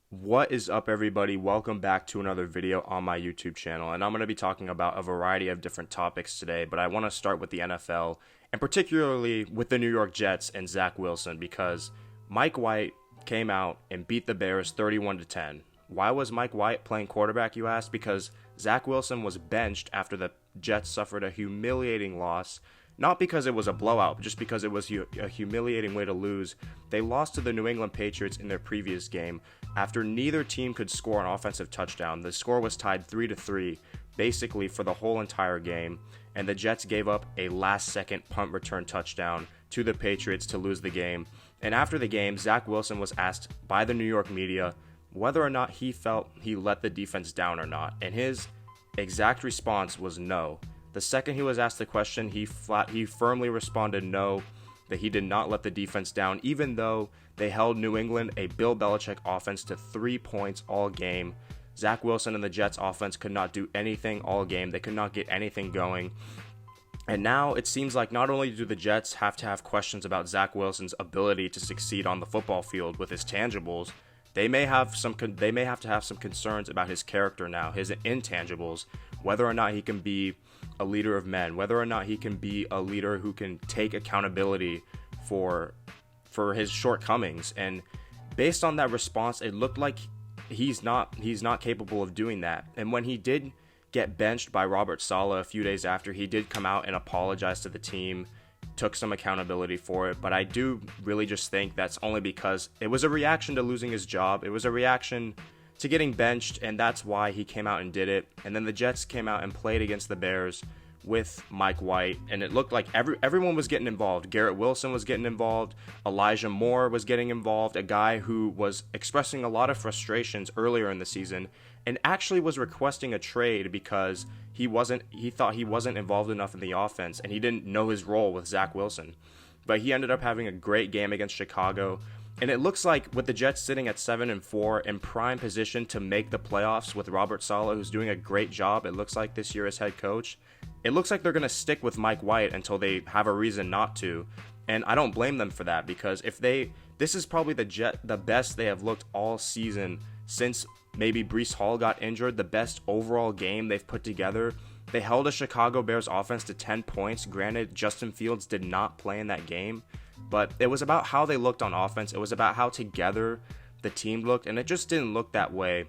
What is up, everybody? Welcome back to another video on my YouTube channel, and I'm going to be talking about a variety of different topics today, but I want to start with the NFL, and particularly with the New York Jets and Zach Wilson, because Mike White came out and beat the Bears 31-10. Why was Mike White playing quarterback, you ask? Because Zach Wilson was benched after the Jets suffered a humiliating loss. Not because it was a blowout, but just because it was a humiliating way to lose. They lost to the New England Patriots in their previous game after neither team could score an offensive touchdown. The score was tied 3-3, basically for the whole entire game, and the Jets gave up a last-second punt return touchdown to the Patriots to lose the game. And after the game, Zach Wilson was asked by the New York media whether or not he felt he let the defense down or not, and his exact response was no. The second he was asked the question, he firmly responded no, that he did not let the defense down, even though they held New England, a Bill Belichick offense, to 3 points all game. Zach Wilson and the Jets offense could not do anything all game. They could not get anything going. And now it seems like not only do the Jets have to have questions about Zach Wilson's ability to succeed on the football field with his tangibles, they may have to have some concerns about his character now, his intangibles, whether or not he can be a leader of men, whether or not he can be a leader who can take accountability for his shortcomings. And based on that response, it looked like he's not capable of doing that. And when he did get benched by Robert Saleh a few days after, he did come out and apologize to the team, took some accountability for it. But I do really just think that's only because it was a reaction to losing his job. It was a reaction to getting benched, and that's why he came out and did it. And then the Jets came out and played against the Bears with Mike White, and it looked like everyone was getting involved. Garrett Wilson was getting involved. Elijah Moore was getting involved, a guy who was expressing a lot of frustrations earlier in the season and actually was requesting a trade because he thought he wasn't involved enough in the offense, and he didn't know his role with Zach Wilson. But he ended up having a great game against Chicago. And it looks like with the Jets sitting at 7-4 in prime position to make the playoffs with Robert Saleh, who's doing a great job, it looks like this year as head coach, it looks like they're going to stick with Mike White until they have a reason not to. And I don't blame them for that, because this is probably the best they have looked all season since maybe Breece Hall got injured, the best overall game they've put together. They held a Chicago Bears offense to 10 points. Granted, Justin Fields did not play in that game, but it was about how they looked on offense. It was about how together the team looked, and it just didn't look that way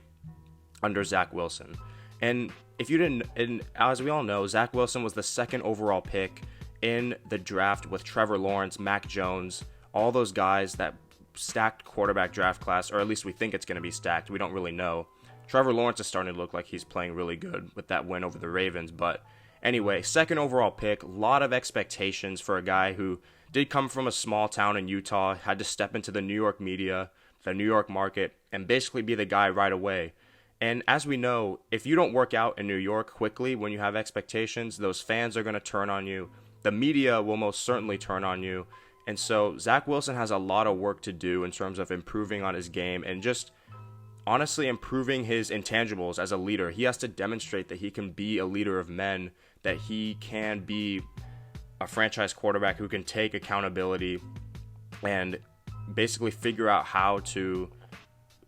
under Zach Wilson. And if you didn't, and as we all know, Zach Wilson was the second overall pick in the draft with Trevor Lawrence, Mac Jones, all those guys, that stacked quarterback draft class, or at least we think it's going to be stacked. We don't really know. Trevor Lawrence is starting to look like he's playing really good with that win over the Ravens. But anyway, second overall pick, a lot of expectations for a guy who did come from a small town in Utah, had to step into the New York media, the New York market, and basically be the guy right away. And as we know, if you don't work out in New York quickly when you have expectations, those fans are going to turn on you. The media will most certainly turn on you. And so Zach Wilson has a lot of work to do in terms of improving on his game and just honestly improving his intangibles as a leader. He has to demonstrate that he can be a leader of men, that he can be a franchise quarterback who can take accountability and basically figure out how to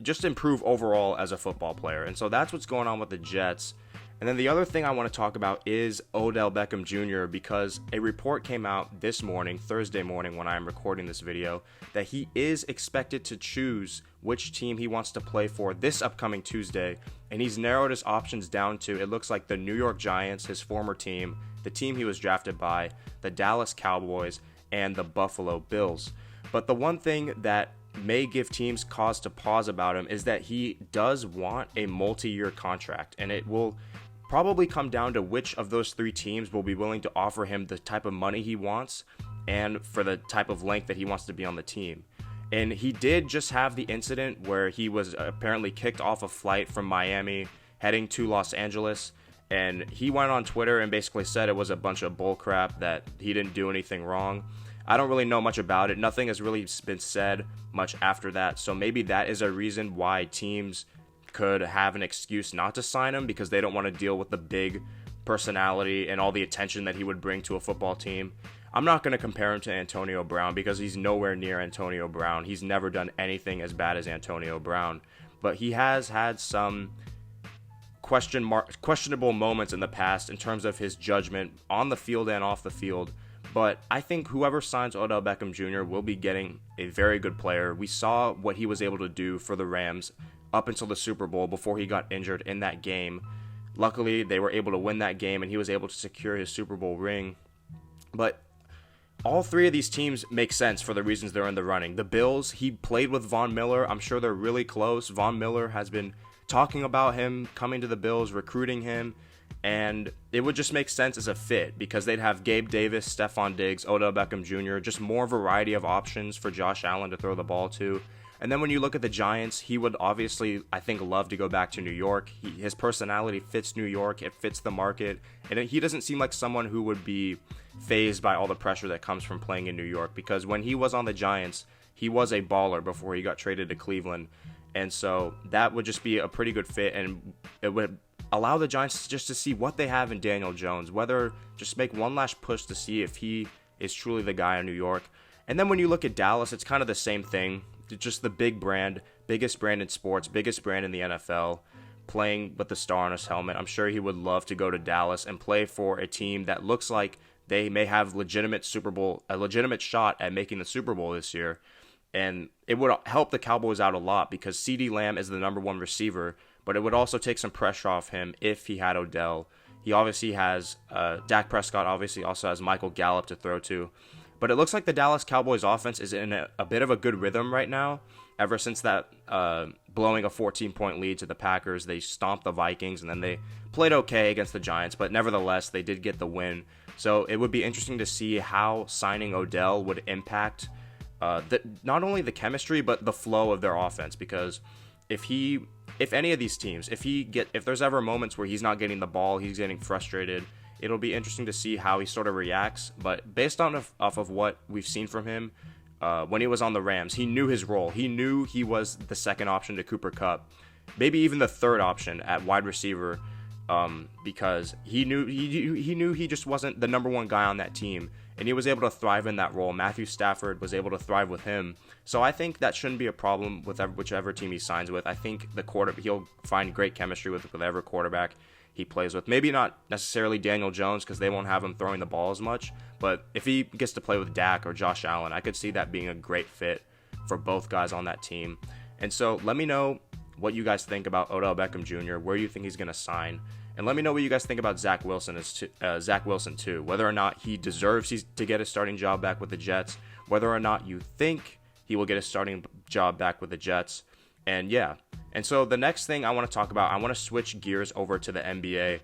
just improve overall as a football player. And so that's what's going on with the Jets. And then the other thing I want to talk about is Odell Beckham Jr., because a report came out this morning, Thursday morning when I am recording this video, that he is expected to choose which team he wants to play for this upcoming Tuesday. And he's narrowed his options down to, it looks like, the New York Giants, his former team, the team he was drafted by, the Dallas Cowboys, and the Buffalo Bills. But the one thing that may give teams cause to pause about him is that he does want a multi-year contract, and it will probably come down to which of those three teams will be willing to offer him the type of money he wants and for the type of length that he wants to be on the team. And he did just have the incident where he was apparently kicked off a flight from Miami heading to Los Angeles, and he went on Twitter and basically said it was a bunch of bullcrap, that he didn't do anything wrong. I don't really know much about it. Nothing has really been said much after that, so maybe that is a reason why teams could have an excuse not to sign him, because they don't want to deal with the big personality and all the attention that he would bring to a football team. I'm not going to compare him to Antonio Brown, because he's nowhere near Antonio Brown. He's never done anything as bad as Antonio Brown. but he has had some questionable moments in the past in terms of his judgment on the field and off the field. But I think whoever signs Odell Beckham Jr. will be getting a very good player. We saw what he was able to do for the Rams up until the Super Bowl before he got injured in that game. Luckily, they were able to win that game, and he was able to secure his Super Bowl ring. But all three of these teams make sense for the reasons they're in the running. The Bills, he played with Von Miller. I'm sure they're really close. Von Miller has been talking about him coming to the Bills, recruiting him, and it would just make sense as a fit because they'd have Gabe Davis, Stephon Diggs, Odell Beckham Jr., just more variety of options for Josh Allen to throw the ball to. And then when you look at the Giants, he would obviously, I think, love to go back to New York. His personality fits New York. It fits the market. And he doesn't seem like someone who would be fazed by all the pressure that comes from playing in New York, because when he was on the Giants, he was a baller before he got traded to Cleveland. And so that would just be a pretty good fit, and it would allow the Giants just to see what they have in Daniel Jones, whether just make one last push to see if he is truly the guy in New York. And then when you look at Dallas, it's kind of the same thing. Just the big brand, biggest brand in sports, biggest brand in the NFL, playing with the star on his helmet. I'm sure he would love to go to Dallas and play for a team that looks like they may have a legitimate shot at making the Super Bowl this year. And it would help the Cowboys out a lot because CeeDee Lamb is the number one receiver, but it would also take some pressure off him if he had Odell. He obviously has Dak Prescott, obviously also has Michael Gallup to throw to. But it looks like the Dallas Cowboys offense is in a bit of a good rhythm right now. Ever since that blowing a 14-point lead to the Packers, they stomped the Vikings, and then they played okay against the Giants, but nevertheless, they did get the win. So it would be interesting to see how signing Odell would impact not only the chemistry, but the flow of their offense. Because if any of these teams, if there's ever moments where he's not getting the ball, he's getting frustrated, it'll be interesting to see how he sort of reacts. But based off of what we've seen from him, when he was on the Rams, he knew his role. He knew he was the second option to Cooper Kupp, maybe even the third option at wide receiver, because he knew he just wasn't the number one guy on that team, and he was able to thrive in that role. Matthew Stafford was able to thrive with him, so I think that shouldn't be a problem with whichever team he signs with. I think he'll find great chemistry with whatever quarterback he plays with. Maybe not necessarily Daniel Jones, because they won't have him throwing the ball as much, but if he gets to play with Dak or Josh Allen, I could see that being a great fit for both guys on that team. And so let me know what you guys think about Odell Beckham Jr., where you think he's going to sign, and let me know what you guys think about Zach Wilson too, whether or not he deserves to get his starting job back with the Jets, whether or not you think he will get his starting job back with the Jets. And yeah, and so the next thing I want to talk about, I want to switch gears over to the NBA,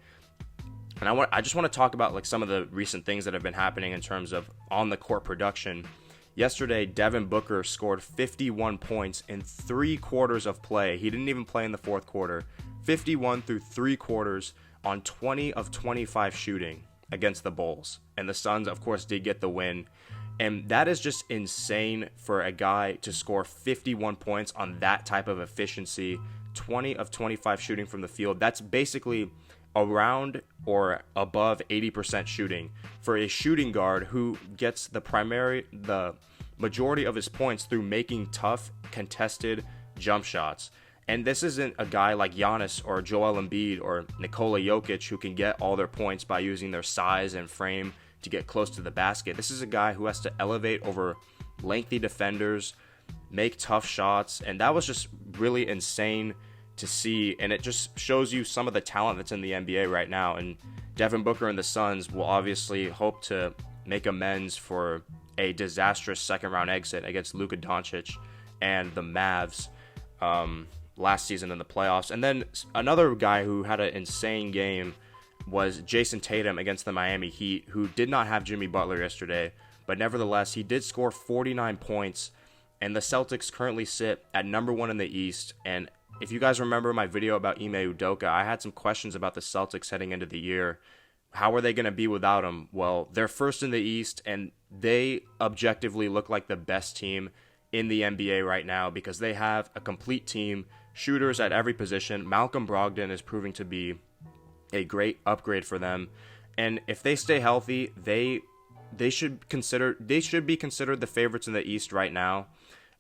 and I just want to talk about like some of the recent things that have been happening in terms of on the court production. Yesterday, Devin Booker scored 51 points in 3 quarters of play. He didn't even play in the fourth quarter. 51 through 3 quarters on 20 of 25 shooting against the Bulls, and the Suns, of course, did get the win. And that is just insane for a guy to score 51 points on that type of efficiency, 20 of 25 shooting from the field. That's basically around or above 80% shooting for a shooting guard who gets the majority of his points through making tough, contested jump shots. And this isn't a guy like Giannis or Joel Embiid or Nikola Jokic who can get all their points by using their size and frame to get close to the basket. This is a guy who has to elevate over lengthy defenders, make tough shots, and that was just really insane to see, and it just shows you some of the talent that's in the NBA right now. And Devin Booker and the Suns will obviously hope to make amends for a disastrous second-round exit against Luka Doncic and the Mavs last season in the playoffs. And then another guy who had an insane game was Jason Tatum against the Miami Heat, who did not have Jimmy Butler yesterday, but nevertheless, he did score 49 points, and the Celtics currently sit at number 1 in the East. And if you guys remember my video about Ime Udoka, I had some questions about the Celtics heading into the year. How are they going to be without him? Well, they're first in the East, and they objectively look like the best team in the NBA right now because they have a complete team, shooters at every position. Malcolm Brogdon is proving to be a great upgrade for them, and if they stay healthy, they should be considered the favorites in the East right now.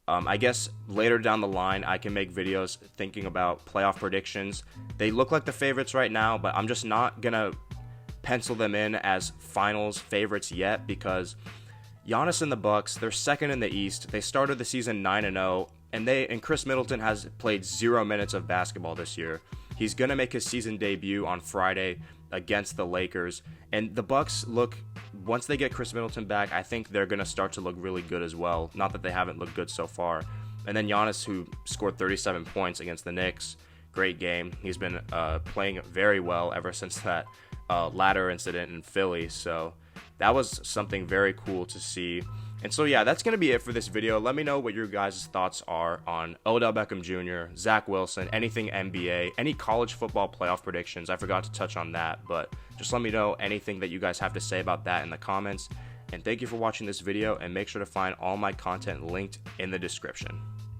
I guess later down the line, I can make videos thinking about playoff predictions. They look like the favorites right now, but I'm just not going to pencil them in as finals favorites yet because Giannis and the Bucks, they're second in the East. They started the season 9-0, and Chris Middleton has played 0 minutes of basketball this year. He's going to make his season debut on Friday against the Lakers, and the Bucks look, once they get Chris Middleton back, I think they're going to start to look really good as well. Not that they haven't looked good so far. And then Giannis, who scored 37 points against the Knicks, great game. He's been playing very well ever since that ladder incident in Philly, so that was something very cool to see. And so yeah, that's going to be it for this video. Let me know what your guys' thoughts are on Odell Beckham Jr., Zach Wilson, anything NBA, any college football playoff predictions. I forgot to touch on that, but just let me know anything that you guys have to say about that in the comments. And thank you for watching this video, and make sure to find all my content linked in the description.